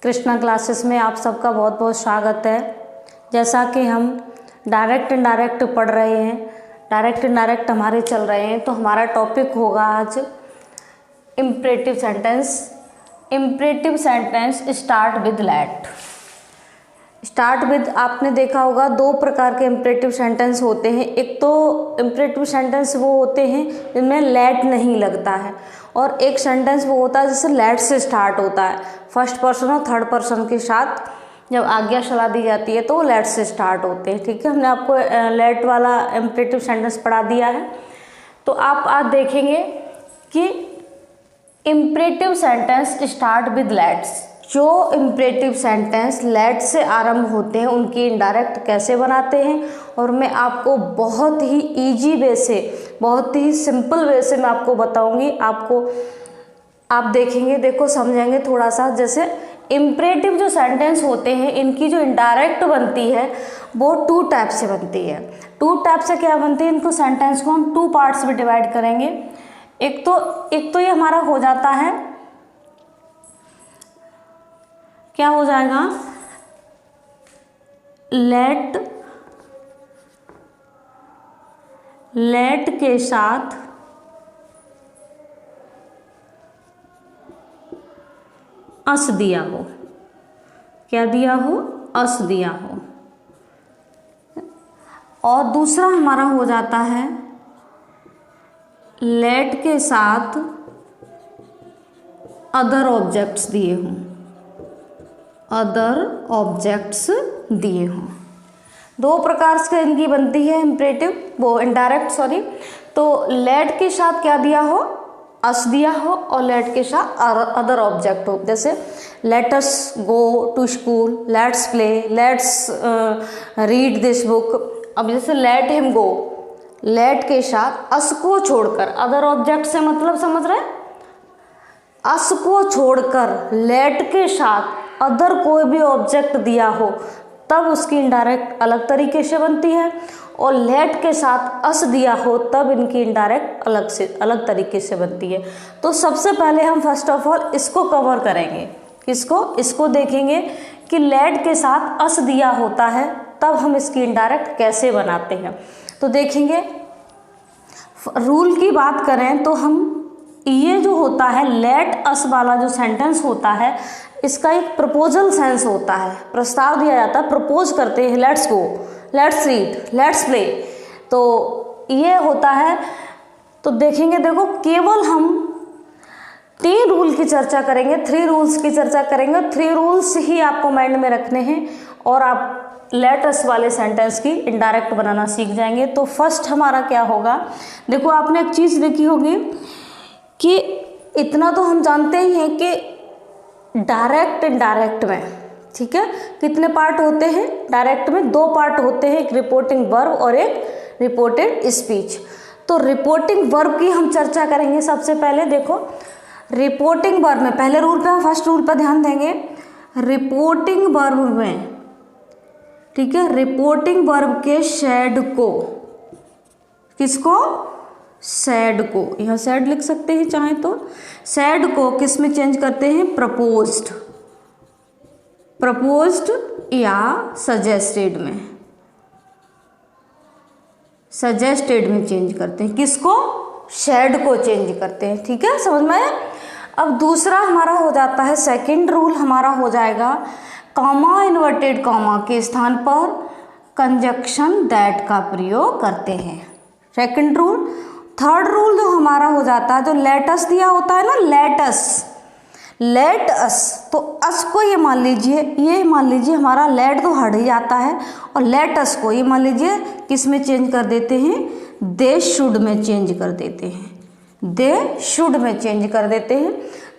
Krishna classes में आप सबका बहुत बहुत स्वागत है। जैसा कि हम डायरेक्ट इनडायरेक्ट पढ़ रहे हैं, डायरेक्ट इनडायरेक्ट हमारे चल रहे हैं, तो हमारा टॉपिक होगा आज imperative sentence. Imperative sentence start with let. Start with आपने देखा होगा दो प्रकार के इम्परेटिव सेंटेंस होते हैं। एक तो इम्परेटिव सेंटेंस वो होते हैं जिनमें लेट नहीं लगता है, और एक सेंटेंस वो होता है जिससे लेट से स्टार्ट होता है। फर्स्ट पर्सन और थर्ड पर्सन के साथ जब आज्ञा चला दी जाती है तो वो लेट से स्टार्ट होते हैं। ठीक है, हमने आपको लेट वाला इम्परेटिव सेंटेंस पढ़ा दिया है। तो आप आज देखेंगे कि imperative sentence start with let's. जो इम्परेटिव सेंटेंस लेट से आरंभ होते हैं उनकी इनडायरेक्ट कैसे बनाते हैं, और मैं आपको बहुत ही इजी वे से, बहुत ही सिंपल वे से मैं आपको बताऊंगी। आप देखेंगे, देखो समझेंगे थोड़ा सा। जैसे इम्परेटिव जो सेंटेंस होते हैं इनकी जो इनडायरेक्ट बनती है वो टू टाइप से बनती है। टू टाइप से क्या बनती है, इनको सेंटेंस को हम टू पार्ट्स में डिवाइड करेंगे। एक तो ये हमारा हो जाता है, क्या हो जाएगा, लेट के साथ अस दिया हो। क्या दिया हो, अस दिया हो। और दूसरा हमारा हो जाता है लेट के साथ अदर ऑब्जेक्ट्स दिए हों, अदर ऑब्जेक्ट्स दिए हों। दो प्रकार से इनकी बनती है इम्परेटिव, वो इनडायरेक्ट सॉरी। तो लेट के साथ क्या दिया हो, अस दिया हो, और लेट के साथ अदर ऑब्जेक्ट हो। जैसे let us go to school, let's play, let's read this book. अब जैसे लेट हिम गो, लेट के साथ अस को छोड़कर, अदर ऑब्जेक्ट से मतलब समझ रहे हैं, अस को छोड़कर लेट के साथ अदर कोई भी ऑब्जेक्ट दिया हो तब उसकी इनडायरेक्ट अलग तरीके से बनती है, और लेट के साथ अस दिया हो तब इनकी इनडायरेक्ट अलग तरीके से बनती है। तो सबसे पहले हम फर्स्ट ऑफ ऑल इसको कवर करेंगे। किसको, इसको देखेंगे कि लेट के साथ अस दिया होता है तब हम इसकी इनडायरेक्ट कैसे बनाते हैं। तो देखेंगे, रूल की बात करें तो हम ये जो होता है लेट अस वाला जो सेंटेंस होता है इसका एक प्रपोजल सेंस होता है, प्रस्ताव दिया जाता है, प्रपोज करते हैं, let's go, let's read, let's play. तो ये होता है। तो देखेंगे, देखो केवल हम 3 रूल की चर्चा करेंगे, 3 रूल्स की चर्चा करेंगे। 3 रूल्स ही आपको माइंड में रखने हैं और आप लेट अस वाले सेंटेंस की इनडायरेक्ट बनाना सीख जाएंगे। तो फर्स्ट हमारा क्या होगा, देखो आपने एक चीज़ देखी होगी कि इतना तो हम जानते ही हैं कि डायरेक्ट इनडायरेक्ट में, ठीक है, कितने पार्ट होते हैं डायरेक्ट में, 2 पार्ट होते हैं, एक रिपोर्टिंग वर्ब और एक रिपोर्टेड स्पीच। तो रिपोर्टिंग वर्ब की हम चर्चा करेंगे सबसे पहले। देखो रिपोर्टिंग वर्ब में पहले रूल पे, फर्स्ट रूल पर ध्यान देंगे। रिपोर्टिंग वर्ब में, ठीक है, रिपोर्टिंग वर्ब के शैड को, किसको, सैड को, यहाँ सैड लिख सकते हैं चाहे तो, सैड को किस में चेंज करते हैं, प्रपोज्ड, प्रपोज्ड या सजेस्टेड में, सजेस्टेड में चेंज करते हैं। किसको, सैड को चेंज करते हैं। ठीक है, समझ में आया। अब दूसरा हमारा हो जाता है, सेकंड रूल हमारा हो जाएगा, कॉमा इन्वर्टेड कॉमा के स्थान पर कंजक्शन दैट का प्रयोग करते हैं, सेकंड रूल। थर्ड रूल जो हमारा हो जाता है, जो लेटस दिया होता है ना, लेट अस, तो अस को ये मान लीजिए हमारा लेट तो हट ही जाता है, और लेट अस को ये मान लीजिए किस में चेंज कर देते हैं, दे शुड में चेंज कर देते हैं, दे शुड में चेंज कर देते हैं।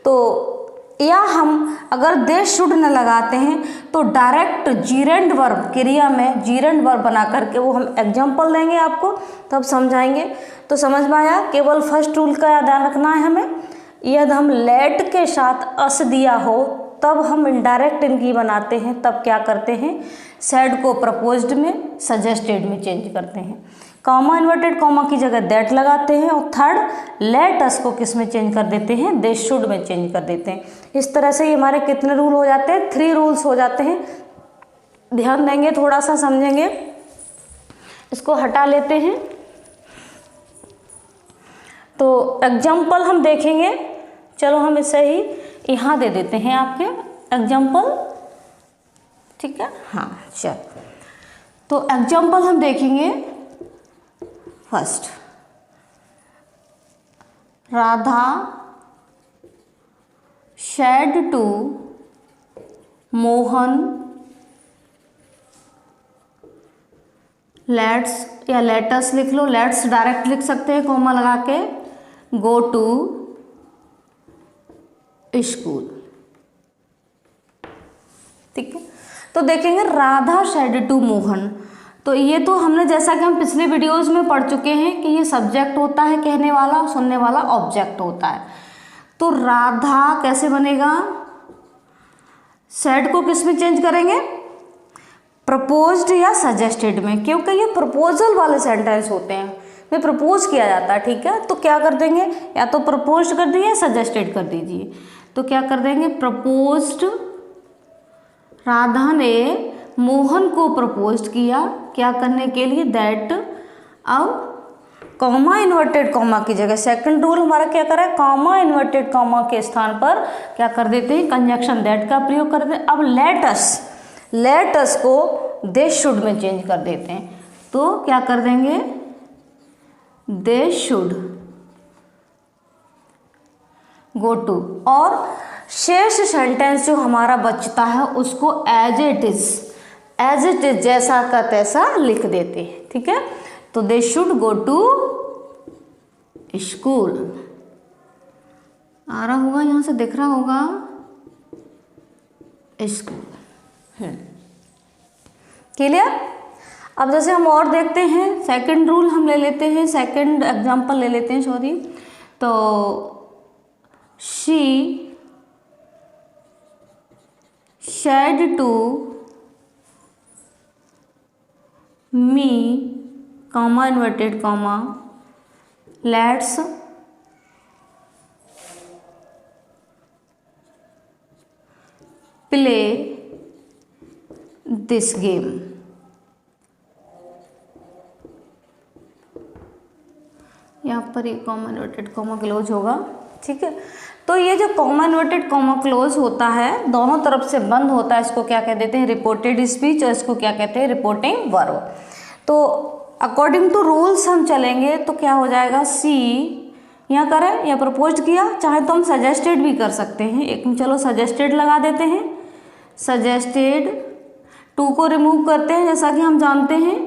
तो या हम अगर दे शुड न लगाते हैं तो डायरेक्ट जीरेंड वर्ब, क्रिया में जीरेंड वर्ब बना करके वो हम एग्जाम्पल देंगे आपको, तब समझाएंगे। तो समझ में आया। केवल फर्स्ट रूल का ध्यान रखना है हमें, यदि हम लेट के साथ अस दिया हो तब हम इनडायरेक्ट इनकी बनाते हैं, तब क्या करते हैं, सैड को प्रपोज्ड में, सजेस्टेड में चेंज करते हैं। कॉमा इन्वर्टेड कॉमा की जगह दैट लगाते हैं, और थर्ड लेट अस को किस में चेंज कर देते हैं, दे शुड में चेंज कर देते हैं। इस तरह से ये हमारे कितने रूल हो जाते हैं, 3 रूल्स हो जाते हैं। ध्यान देंगे, थोड़ा सा समझेंगे, इसको हटा लेते हैं। तो एग्जाम्पल हम देखेंगे, चलो हम इसे ही यहाँ दे देते हैं आपके एग्जाम्पल, ठीक है। हाँ चल, तो एग्जाम्पल हम देखेंगे। First, Radha said to Mohan let's, या लेटस लिख लो, लेट्स डायरेक्ट लिख सकते हैं कॉमा लगा के, गो टू स्कूल, ठीक है। तो देखेंगे राधा शेड टू मोहन, तो ये तो हमने जैसा कि हम पिछले वीडियोस में पढ़ चुके हैं कि ये सब्जेक्ट होता है कहने वाला, सुनने वाला ऑब्जेक्ट होता है। तो राधा कैसे बनेगा, शेड को किस में चेंज करेंगे, प्रपोज्ड या सजेस्टेड में, क्योंकि ये प्रपोजल वाले सेंटेंस होते हैं, में प्रपोज किया जाता है, ठीक है। तो क्या कर देंगे, या तो प्रपोज कर दीजिए, सजेस्टेड कर दीजिए। तो क्या कर देंगे, प्रपोज्ड, राधा ने मोहन को प्रपोज किया, क्या करने के लिए, दैट। अब कॉमा इन्वर्टेड कॉमा की जगह सेकंड रूल हमारा क्या करा है, कॉमा इन्वर्टेड कॉमा के स्थान पर क्या कर देते हैं, कंजंक्शन दैट का प्रयोग करते हैं। अब लेट अस को दे शुड में चेंज कर देते हैं, तो क्या कर देंगे, दे शुड गो टू, और शेष सेंटेंस जो हमारा बचता है उसको एज इट इज जैसा का तैसा लिख देते हैं, ठीक है। तो they should go to school, आ रहा होगा, यहां से दिख रहा होगा स्कूल, क्लियर। अब जैसे हम और देखते हैं, सेकंड रूल हम ले लेते हैं, सेकंड एग्जांपल ले लेते हैं, सॉरी। तो she said to me comma inverted comma let's play this game, यहाँ पर ये कॉमा इन्वर्टेड कॉमा क्लोज होगा, ठीक है। तो ये जो कॉमा इन्वर्टेड कॉमा क्लोज होता है, दोनों तरफ से बंद होता है, इसको क्या कह देते हैं, रिपोर्टेड स्पीच, और इसको क्या कहते हैं, रिपोर्टिंग वर्ब। तो अकॉर्डिंग टू रूल्स हम चलेंगे तो क्या हो जाएगा, सी यहाँ करें या प्रपोज किया, चाहे तो हम सजेस्टेड भी कर सकते हैं, एक चलो सजेस्टेड लगा देते हैं, सजेस्टेड, टू को रिमूव करते हैं जैसा कि हम जानते हैं,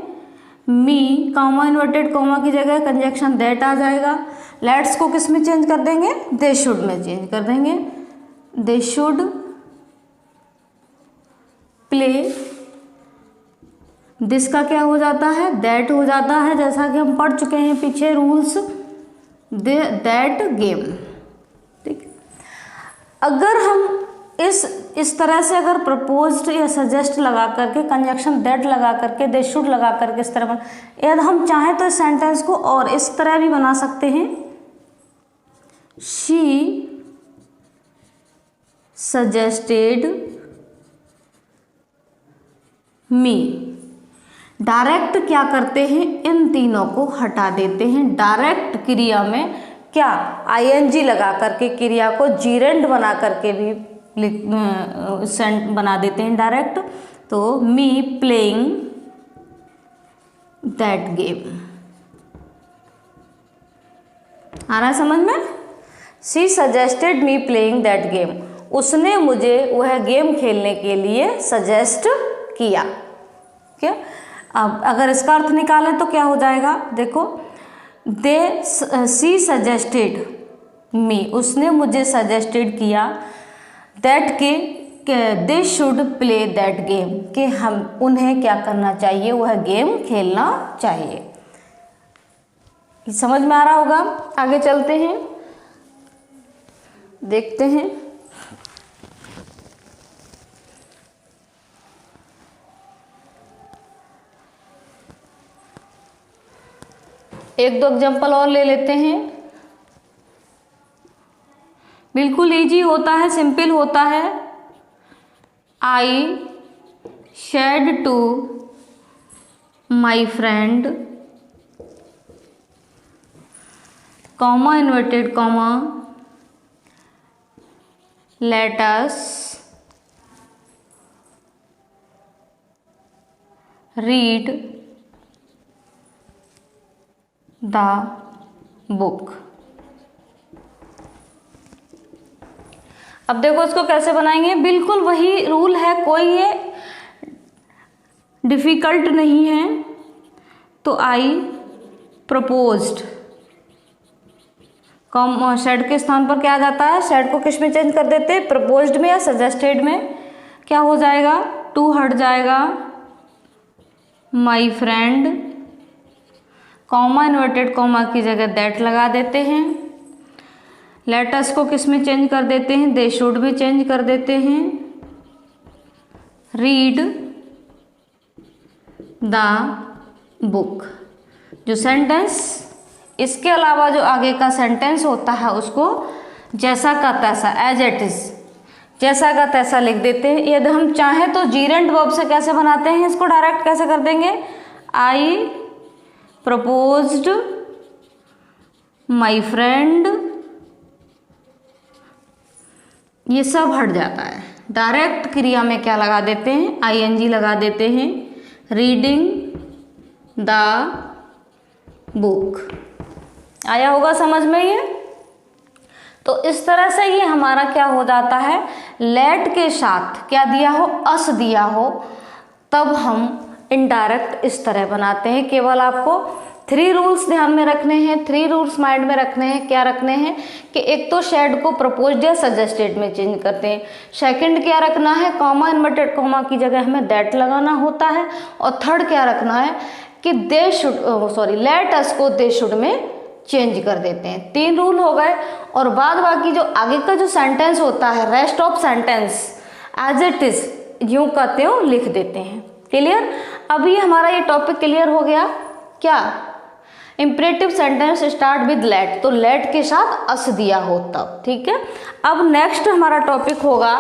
मी कॉमा इन्वर्टेड कॉमा की जगह कंजंक्शन दैट आ जाएगा। लेट्स को किस में चेंज कर देंगे, दे शुड में चेंज कर देंगे, दे शुड प्ले, दिस का क्या हो जाता है, दैट हो जाता है, जैसा कि हम पढ़ चुके हैं पीछे रूल्स, दैट गेम, ठीक। अगर हम इस तरह से अगर प्रपोज्ड या सजेस्ट लगा करके कंजंक्शन दैट लगा करके दे शुड लगा करके इस तरह यदि हम चाहें तो इस सेंटेंस को और इस तरह भी बना सकते हैं, शी सजेस्टेड मी। डायरेक्ट क्या करते हैं, इन तीनों को हटा देते हैं, डायरेक्ट क्रिया में क्या आईएनजी लगा करके क्रिया को जीरेंड बना करके भी बना देते हैं डायरेक्ट। तो मी प्लेइंग दैट गेम, आ रहा है समझ में, she suggested me playing that game, उसने मुझे वह गेम खेलने के लिए सजेस्ट किया, क्या। अब अगर इसका अर्थ निकालें तो क्या हो जाएगा, देखो, शी सजेस्टेड मी, उसने मुझे सजेस्टेड किया, दैट के they should play that game, कि हम उन्हें क्या करना चाहिए, वह गेम खेलना चाहिए। समझ में आ रहा होगा। आगे चलते हैं, देखते हैं। एक दो एग्जाम्पल और ले लेते हैं। बिल्कुल इजी होता है, सिंपल होता है। I said to my friend, comma inverted comma, let us read the book. अब देखो इसको कैसे बनाएंगे, बिल्कुल वही रूल है, कोई ये डिफिकल्ट नहीं है। तो आई प्रपोज्ड, कॉम शेड के स्थान पर क्या आ जाता है, शेड को किस में चेंज कर देते हैं, प्रपोज्ड में या सजेस्टेड में। क्या हो जाएगा, टू हट जाएगा, माई फ्रेंड, कॉमा इन्वर्टेड कॉमा की जगह दैट लगा देते हैं। लेट अस को किस में चेंज कर देते हैं, दे शुड भी चेंज कर देते हैं। रीड द बुक, जो सेंटेंस, इसके अलावा जो आगे का सेंटेंस होता है उसको जैसा का तैसा, एज इट इज, जैसा का तैसा लिख देते हैं। यदि हम चाहें तो जीरेंट वर्ब से कैसे बनाते हैं, इसको डायरेक्ट कैसे कर देंगे, आई प्रपोज्ड माई फ्रेंड, ये सब हट जाता है। डायरेक्ट क्रिया में क्या लगा देते हैं, आईएनजी लगा देते हैं, रीडिंग द बुक। आया होगा समझ में ये। तो इस तरह से ये हमारा क्या हो जाता है, लेट के साथ क्या दिया हो, अस दिया हो, तब हम इनडायरेक्ट इस तरह बनाते हैं। केवल आपको 3 रूल्स ध्यान में रखने हैं, 3 रूल्स माइंड में रखने हैं। क्या रखने हैं कि एक तो शेड को प्रपोज्ड या सजेस्टेड में चेंज करते हैं। सेकंड क्या रखना है, कॉमा इन्वर्टेड कॉमा की जगह हमें दैट लगाना होता है। और थर्ड क्या रखना है कि दे शुड, लेट अस को दे शुड में चेंज कर देते हैं। 3 रूल हो गए। और बाद बाकी जो आगे का जो सेंटेंस होता है, rest of sentence as it is यूं का त्यों लिख देते हैं। क्लियर, अभी हमारा ये टॉपिक क्लियर हो गया। क्या, imperative sentence start with let, तो लेट के साथ अस दिया हो तब। ठीक है, अब नेक्स्ट हमारा टॉपिक होगा,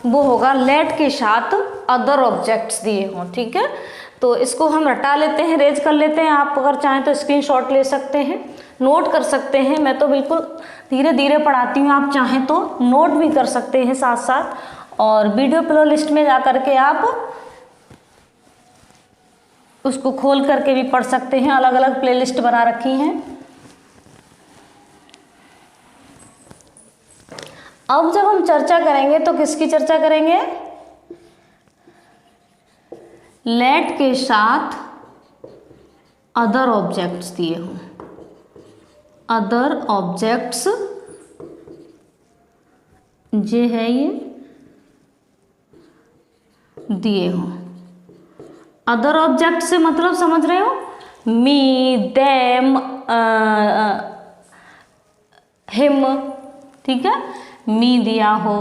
वो होगा लेट के साथ अदर ऑब्जेक्ट्स दिए हों। ठीक है, तो इसको हम रटा लेते हैं, रेज कर लेते हैं। आप अगर चाहें तो स्क्रीनशॉट ले सकते हैं, नोट कर सकते हैं। मैं तो बिल्कुल धीरे धीरे पढ़ाती हूँ, आप चाहें तो नोट भी कर सकते हैं साथ साथ। और वीडियो प्ले लिस्ट में जा कर के आप उसको खोल करके भी पढ़ सकते हैं, अलग अलग प्लेलिस्ट बना रखी हैं। अब जब हम चर्चा करेंगे तो किसकी चर्चा करेंगे, लेट के साथ अदर ऑब्जेक्ट्स दिए हों, अदर ऑब्जेक्ट्स जे है ये दिए हों। अदर ऑब्जेक्ट से मतलब समझ रहे हो, मी, देम, हिम। ठीक है, मी दिया हो,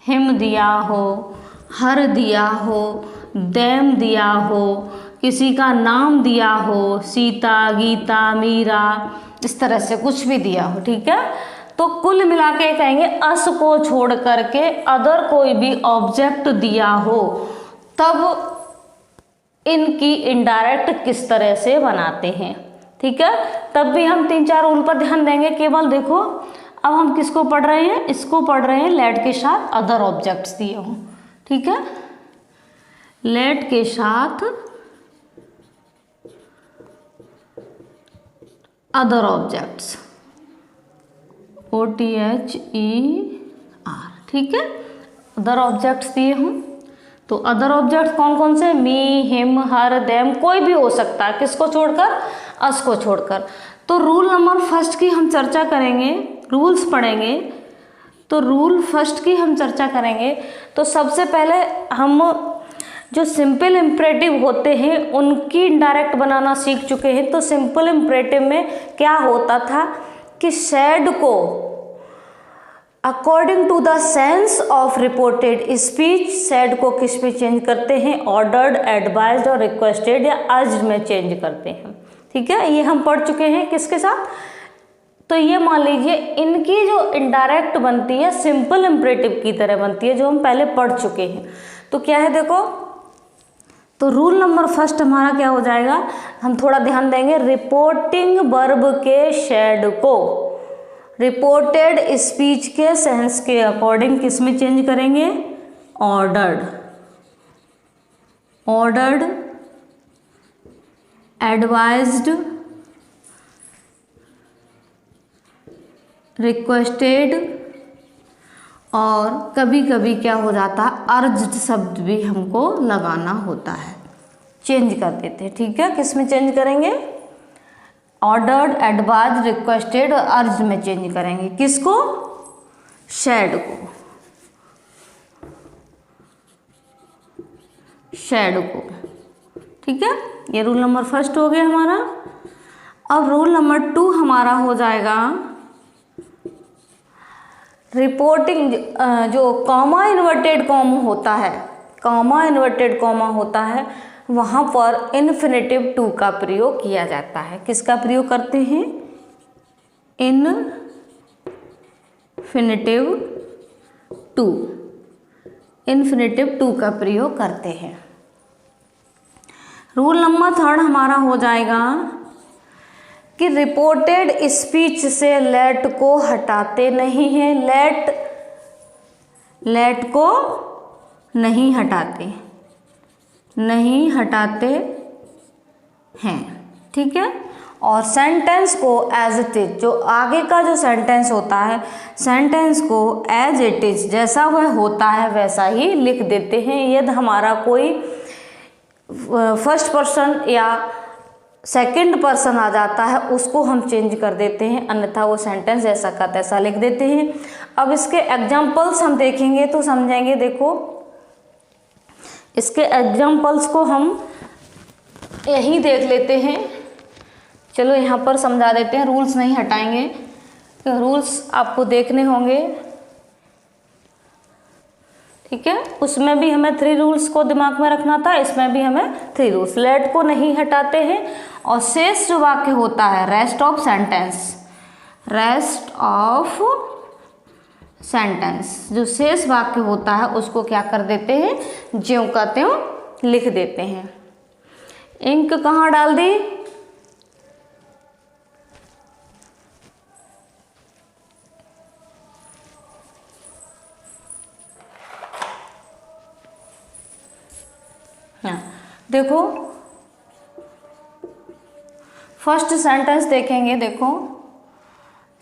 हिम दिया हो, हर दिया हो, देम दिया हो, किसी का नाम दिया हो, सीता, गीता, मीरा, इस तरह से कुछ भी दिया हो। ठीक है, तो कुल मिला के कहेंगे अस को छोड़ करके अदर कोई भी ऑब्जेक्ट दिया हो, तब इनकी इनडायरेक्ट किस तरह से बनाते हैं। ठीक है, तब भी हम 3-4 रूल पर ध्यान देंगे। केवल देखो, अब हम किसको पढ़ रहे हैं, इसको पढ़ रहे हैं लेट के साथ अदर ऑब्जेक्ट्स दिए हों। ठीक है, लेट के साथ अदर ऑब्जेक्ट्स, OTHER। ठीक है, अदर ऑब्जेक्ट्स दिए हों, तो अदर ऑब्जेक्ट कौन कौन से, मी, हिम, हर, देम, कोई भी हो सकता है, किसको छोड़कर, अस को छोड़कर। तो रूल नंबर फर्स्ट की हम चर्चा करेंगे, रूल्स पढ़ेंगे। तो रूल फर्स्ट की हम चर्चा करेंगे। तो सबसे पहले हम जो सिंपल इम्परेटिव होते हैं उनकी इनडायरेक्ट बनाना सीख चुके हैं। तो सिंपल इम्परेटिव में क्या होता था कि शेड को according to the sense of reported speech, said को किस में चेंज करते हैं, ऑर्डर्ड, एडवाइज्ड और रिक्वेस्टेड या अर्ज्ड में चेंज करते हैं। ठीक है, ये हम पढ़ चुके हैं किसके साथ। तो ये मान लीजिए इनकी जो इनडायरेक्ट बनती है सिंपल इम्परेटिव की तरह बनती है, जो हम पहले पढ़ चुके हैं। तो क्या है देखो, तो रूल नंबर फर्स्ट हमारा क्या हो जाएगा, हम थोड़ा ध्यान देंगे। रिपोर्टिंग वर्ब के शेड को रिपोर्टेड स्पीच के सेंस के अकॉर्डिंग किस में चेंज करेंगे, ऑर्डर्ड, एडवाइज्ड, रिक्वेस्टेड, और कभी कभी क्या हो जाता है अर्ज्ड शब्द भी हमको लगाना होता है, चेंज कर देते हैं। ठीक है, किस में चेंज करेंगे, ऑर्डर्ड, एडवाइज, रिक्वेस्टेड और अर्ज्ड में चेंज करेंगे। किसको, शेड को, ठीक है। ये रूल नंबर फर्स्ट हो गया हमारा। अब रूल नंबर 2 हमारा हो जाएगा रिपोर्टिंग, जो कॉमा इन्वर्टेड कॉमा होता है, वहाँ पर इन्फिनेटिव टू का प्रयोग किया जाता है। किसका प्रयोग करते हैं, इन्फिनेटिव टू का प्रयोग करते हैं। रूल नंबर 3 हमारा हो जाएगा कि रिपोर्टेड स्पीच से लेट को हटाते नहीं हैं, लेट को नहीं हटाते हैं। ठीक है, और सेंटेंस को एज इट इज, जो आगे का जो सेंटेंस होता है, सेंटेंस को एज इट इज, जैसा वह होता है वैसा ही लिख देते हैं। यदि हमारा कोई फर्स्ट पर्सन या सेकंड पर्सन आ जाता है उसको हम चेंज कर देते हैं, अन्यथा वो सेंटेंस जैसा का तैसा लिख देते हैं। अब इसके एग्जाम्पल्स हम देखेंगे तो समझेंगे। देखो, इसके एग्जाम्पल्स को हम यहीं देख लेते हैं। चलो यहाँ पर समझा देते हैं, रूल्स नहीं हटाएंगे, तो रूल्स आपको देखने होंगे। ठीक है, उसमें भी हमें 3 रूल्स को दिमाग में रखना था, इसमें भी हमें 3 रूल्स। लेट को नहीं हटाते हैं, और शेष जो वाक्य होता है, रेस्ट ऑफ सेंटेंस, जो शेष वाक्य होता है उसको क्या कर देते हैं, ज्यों का त्यों लिख देते हैं। इंक कहाँ डाल दी, देखो फर्स्ट सेंटेंस देखेंगे। देखो,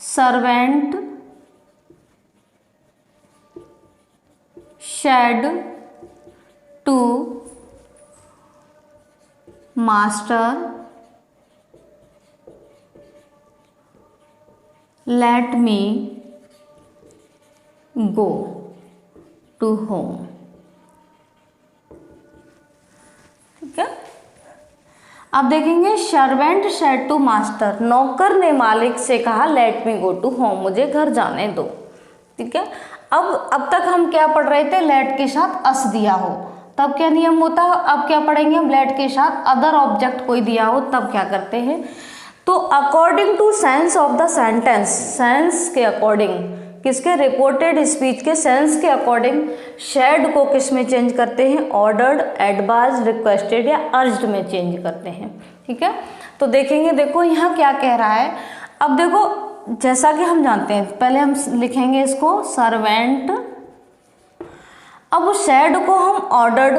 servant said to master let me go to home. ठीक है, अब देखेंगे सर्वेंट सेड टू मास्टर, नौकर ने मालिक से कहा let me go to home, मुझे घर जाने दो। ठीक है, अब तक हम क्या पढ़ रहे थे, लेट के साथ अस दिया हो तब क्या नियम होता है। अब क्या पढ़ेंगे हम, लेट के साथ अदर ऑब्जेक्ट कोई दिया हो तब क्या करते हैं। तो according to sense of the sentence, sense के अकॉर्डिंग, किसके, रिपोर्टेड स्पीच के सेंस के अकॉर्डिंग शेड को किस में चेंज करते हैं, ऑर्डर्ड, एडवाइज, रिक्वेस्टेड या अर्ज्ड में चेंज करते हैं। ठीक है, तो देखेंगे, देखो यहाँ क्या कह रहा है। अब देखो, जैसा कि हम जानते हैं, पहले हम लिखेंगे इसको सर्वेंट। अब शेड को हम ऑर्डर्ड,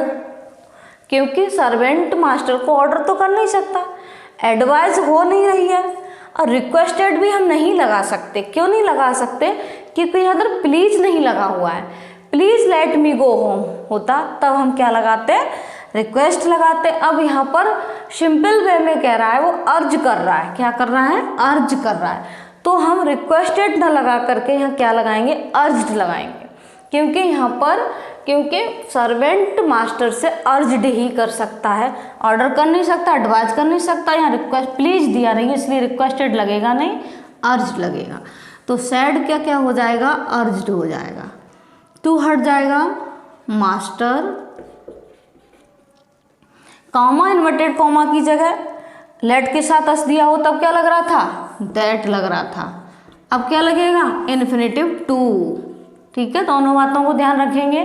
क्योंकि सर्वेंट मास्टर को ऑर्डर तो कर नहीं सकता, एडवाइज हो नहीं रही है, और रिक्वेस्टेड भी हम नहीं लगा सकते। क्यों नहीं लगा सकते, क्योंकि यहाँ पर प्लीज नहीं लगा हुआ है। Please let me go home होता तब हम क्या लगाते, रिक्वेस्ट लगाते। अब यहाँ पर सिंपल वे में कह रहा है, वो अर्ज कर रहा है। क्या कर रहा है, अर्ज कर रहा है। तो हम रिक्वेस्टेड ना लगा करके यहाँ क्या लगाएंगे, अर्ज्ड लगाएंगे। क्योंकि यहाँ पर, क्योंकि सर्वेंट मास्टर से अर्ज्ड ही कर सकता है, ऑर्डर कर नहीं सकता, एडवाइज कर नहीं सकता। यहाँ रिक्वेस्ट प्लीज दिया नहीं, इसलिए रिक्वेस्टेड लगेगा नहीं, अर्ज्ड लगेगा। तो सैड क्या क्या हो जाएगा, अर्ज्ड हो जाएगा। टू हट जाएगा, मास्टर, कॉमा इन्वर्टेड कॉमा की जगह लेट के साथ अस दिया हो तब क्या लग रहा था, दैट लग रहा था। अब क्या लगेगा, इन्फिनेटिव टू। ठीक है, दोनों बातों को ध्यान रखेंगे।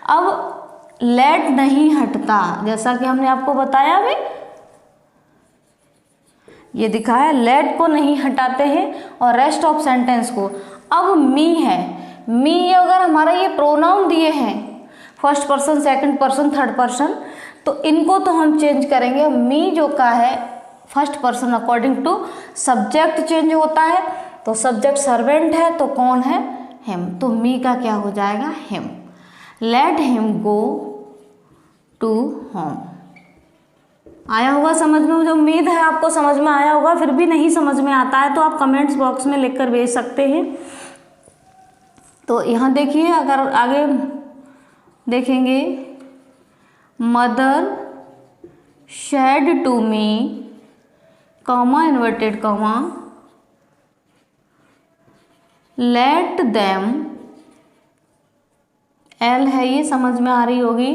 अब लेट नहीं हटता, जैसा कि हमने आपको बताया अभी, ये दिखाया लेट को नहीं हटाते हैं और रेस्ट ऑफ सेंटेंस को। अब मी है, मी अगर हमारा ये प्रोनाउन दिए हैं first person, second person, third person, तो इनको तो हम चेंज करेंगे। मी जो का है first person according to subject change होता है, तो सब्जेक्ट सर्वेंट है तो कौन है, हिम, तो मी का क्या हो जाएगा, him. Let him go to home. आया होगा समझ में, मुझे उम्मीद है आपको समझ में आया होगा। फिर भी नहीं समझ में आता है तो आप कमेंट्स बॉक्स में लिखकर भेज सकते हैं। तो यहाँ देखिए, अगर आगे देखेंगे, mother said to me, comma inverted comma, let them, L है ये, समझ में आ रही होगी,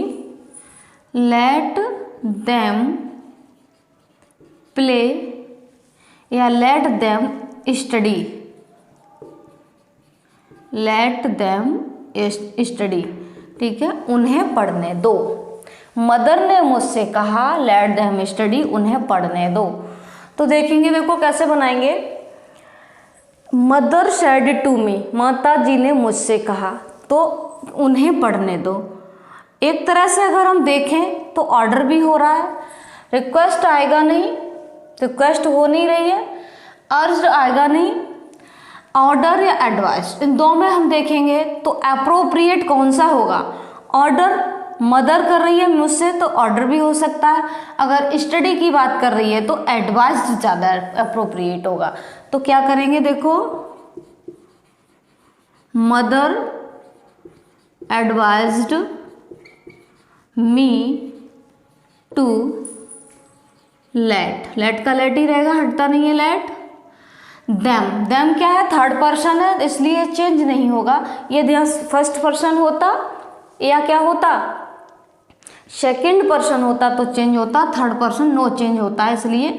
लेट देम प्ले या let them study, let them study. ठीक है, उन्हें पढ़ने दो। मदर ने मुझसे कहा लेट देम स्टडी, उन्हें पढ़ने दो। तो देखेंगे, देखो कैसे बनाएंगे। मदर सेड टू मी, माता जी ने मुझसे कहा, तो उन्हें पढ़ने दो। एक तरह से अगर हम देखें तो ऑर्डर भी हो रहा है, रिक्वेस्ट आएगा नहीं, रिक्वेस्ट हो नहीं रही है, अर्ज आएगा नहीं, ऑर्डर या एडवाइस, इन दो में हम देखेंगे तो अप्रोप्रिएट कौन सा होगा। ऑर्डर मदर कर रही है मुझसे तो ऑर्डर भी हो सकता है, अगर स्टडी की बात कर रही है तो एडवाइस ज़्यादा अप्रोप्रिएट होगा। तो क्या करेंगे, देखो, mother advised me to let, let का लेट ही रहेगा, हटता नहीं है लेट। देम, देम क्या है, थर्ड पर्सन है इसलिए चेंज नहीं होगा। ये फर्स्ट पर्सन होता या क्या होता, सेकंड पर्सन होता तो चेंज होता, थर्ड पर्सन नो चेंज होता है, इसलिए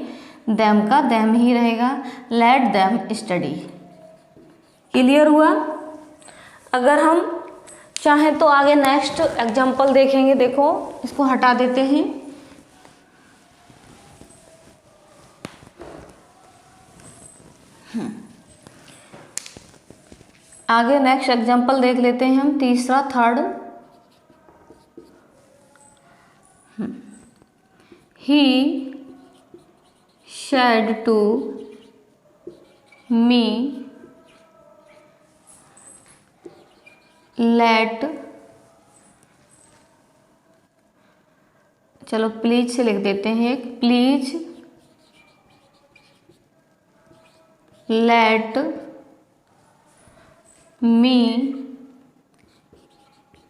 देम का देम ही रहेगा। Late them study. क्लियर हुआ। अगर हम चाहें तो आगे नेक्स्ट एग्जांपल देखेंगे। देखो, इसको हटा देते हैं। आगे नेक्स्ट एग्जांपल देख लेते हैं हम, तीसरा, third. He said to me let, चलो प्लीज से लिख देते हैं एक, please let me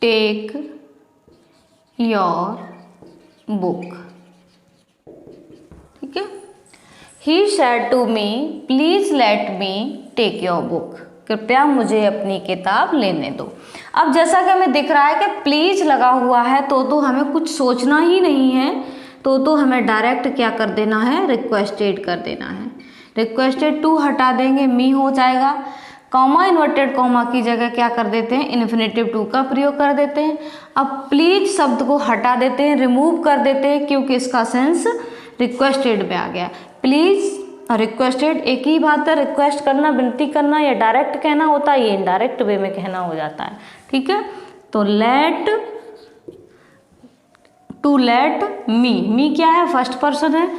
take your book. ठीक है, he said to me please let me take your book, कृपया मुझे अपनी किताब लेने दो। अब जैसा कि हमें दिख रहा है कि प्लीज लगा हुआ है तो हमें कुछ सोचना ही नहीं है, तो हमें डायरेक्ट क्या कर देना है, रिक्वेस्टेड कर देना है। रिक्वेस्टेड टू हटा देंगे, मी हो जाएगा। कॉमा इन्वर्टेड कॉमा की जगह क्या कर देते हैं, इन्फिनेटिव टू का प्रयोग कर देते हैं। अब प्लीज शब्द को हटा देते हैं, रिमूव कर देते हैं, क्योंकि इसका सेंस रिक्वेस्टेड में आ गया। प्लीज रिक्वेस्टेड एक ही बात है, रिक्वेस्ट करना, विनती करना या डायरेक्ट कहना होता है, ये इनडायरेक्ट वे में कहना हो जाता है। ठीक है, तो लेट टू लेट मी, मी क्या है, फर्स्ट पर्सन है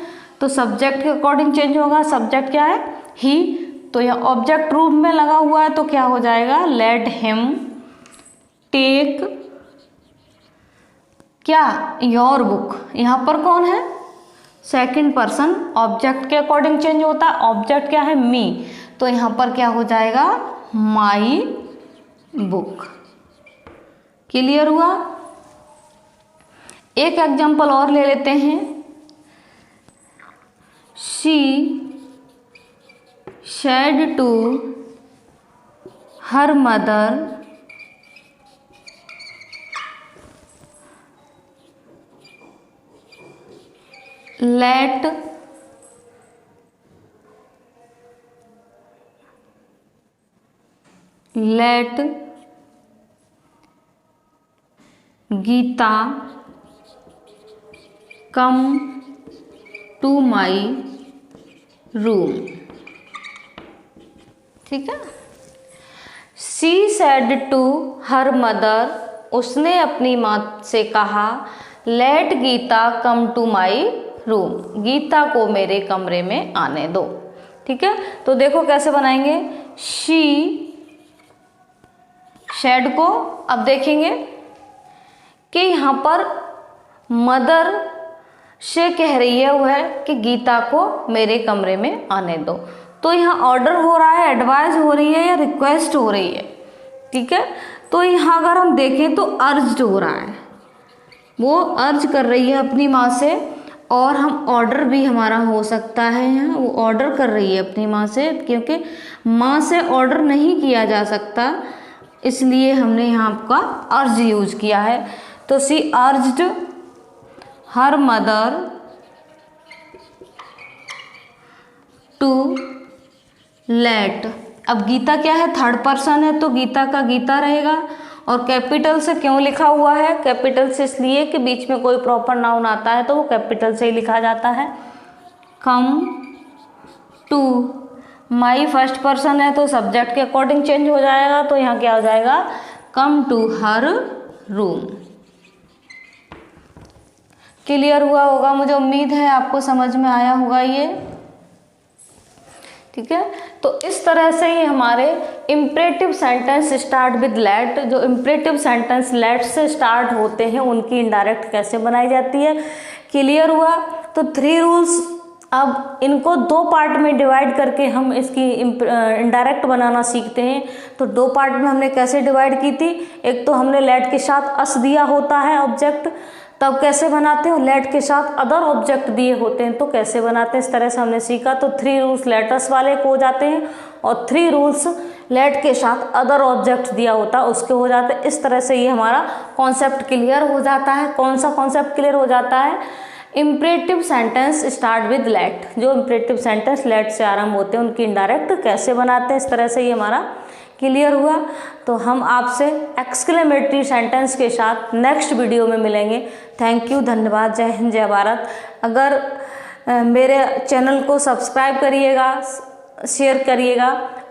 तो सब्जेक्ट के अकॉर्डिंग चेंज होगा। सब्जेक्ट क्या है, ही, तो यह ऑब्जेक्ट रूप में लगा हुआ है तो क्या हो जाएगा, लेट हिम टेक क्या, योर बुक। यहाँ पर कौन है, सेकंड पर्सन, ऑब्जेक्ट के अकॉर्डिंग चेंज होता है। ऑब्जेक्ट क्या है, मी, तो यहाँ पर क्या हो जाएगा, माई बुक। क्लियर हुआ। एक एग्जांपल और ले लेते हैं। She said to her mother let let Geeta come to my room. ठीक है। She said to her mother, उसने अपनी माँ से कहा, let Geeta come to my room, Geeta को मेरे कमरे में आने दो। ठीक है, तो देखो कैसे बनाएंगे। शी शेड को अब देखेंगे कि यहाँ पर मदर से कह रही है वह कि गीता को मेरे कमरे में आने दो, तो यहाँ ऑर्डर हो रहा है, एडवाइस हो रही है या रिक्वेस्ट हो रही है। ठीक है, तो यहाँ अगर हम देखें तो अर्ज हो रहा है, वो अर्ज कर रही है अपनी माँ से, और हम ऑर्डर भी हमारा हो सकता है, यहाँ वो ऑर्डर कर रही है अपनी माँ से, क्योंकि माँ से ऑर्डर नहीं किया जा सकता, इसलिए हमने यहाँ आपका अर्ज यूज किया है। तो she urged her mother to let, अब गीता क्या है, थर्ड पर्सन है, तो गीता का गीता रहेगा, और कैपिटल से क्यों लिखा हुआ है, कैपिटल से इसलिए कि बीच में कोई प्रॉपर नाउन आता है तो वो कैपिटल से ही लिखा जाता है। Come to, my first person है तो सब्जेक्ट के अकॉर्डिंग चेंज हो जाएगा, तो यहाँ क्या हो जाएगा, come to her room. Clear हुआ होगा, मुझे उम्मीद है आपको समझ में आया होगा ये। ठीक है, तो इस तरह से ही हमारे imperative sentence start with let, जो इम्परेटिव सेंटेंस लेट से स्टार्ट होते हैं उनकी इनडायरेक्ट कैसे बनाई जाती है। क्लियर हुआ। तो 3 रूल्स, अब इनको 2 पार्ट में डिवाइड करके हम इसकी इनडायरेक्ट बनाना सीखते हैं। तो 2 पार्ट में हमने कैसे डिवाइड की थी, एक तो हमने लेट के साथ अस दिया होता है ऑब्जेक्ट, तब कैसे बनाते हैं, लेट के साथ अदर ऑब्जेक्ट दिए होते हैं तो कैसे बनाते हैं, इस तरह से हमने सीखा। तो 3 रूल्स लेटर्स वाले को हो जाते हैं, और 3 रूल्स लेट के साथ अदर ऑब्जेक्ट दिया होता है उसके हो जाते हैं। इस तरह से ये हमारा कॉन्सेप्ट क्लियर हो जाता है। कौन सा कॉन्सेप्ट क्लियर हो जाता है, imperative sentence start with let, जो इम्परेटिव सेंटेंस लेट से आरंभ होते हैं उनकी इनडायरेक्ट कैसे बनाते हैं, इस तरह से ये हमारा क्लियर हुआ। तो हम आपसे एक्सक्लेमेटरी सेंटेंस के साथ नेक्स्ट वीडियो में मिलेंगे। थैंक यू, धन्यवाद, जय हिंद, जय भारत। अगर मेरे चैनल को सब्सक्राइब करिएगा, शेयर करिएगा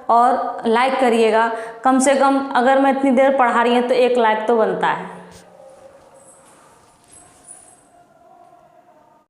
और लाइक करिएगा। कम से कम अगर मैं इतनी देर पढ़ा रही हूँ तो 1 लाइक तो बनता है।